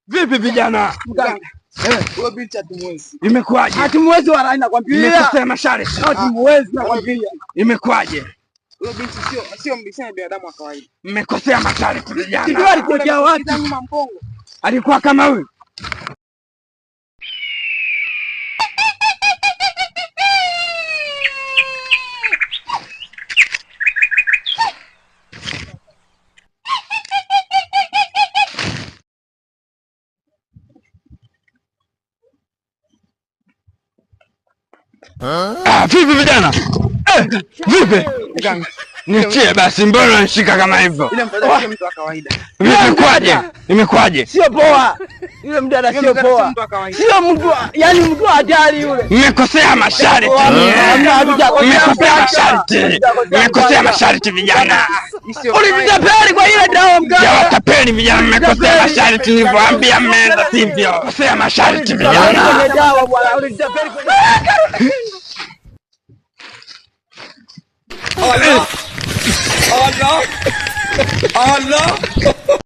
Vipi vijana? Wewe binti hatumwezi. Imekwaje? Hatumwezi wala nakwambia. Nimekosea masharti. Hatumwezi nakwambia. Imekwaje? Wewe binti sio mbishana binadamu wa kawaida. Mmekosea masharti vijana. Ndio alikuja wapi? Alikuwa kama huyu. Vipi vijana? Vipi? Niachie basi, mbona unanishika kama hivyo? Ile mdada sio mtu wa kawaida. Imekwaje? Imekwaje? Sio poa. Yule mdada sio poa. Sio mtu, yani mtu hatari yule. Mmekosea masharti. Mmekosea masharti vijana. Ulitapeli kwa ile dawa mganga. Ya watapeli vijana, mmekosea masharti nilivyowaambia mmeenda sivyo. Mmekosea masharti vijana. Dawa bwana, ulitapeli kwa Allah! Allah! Allah!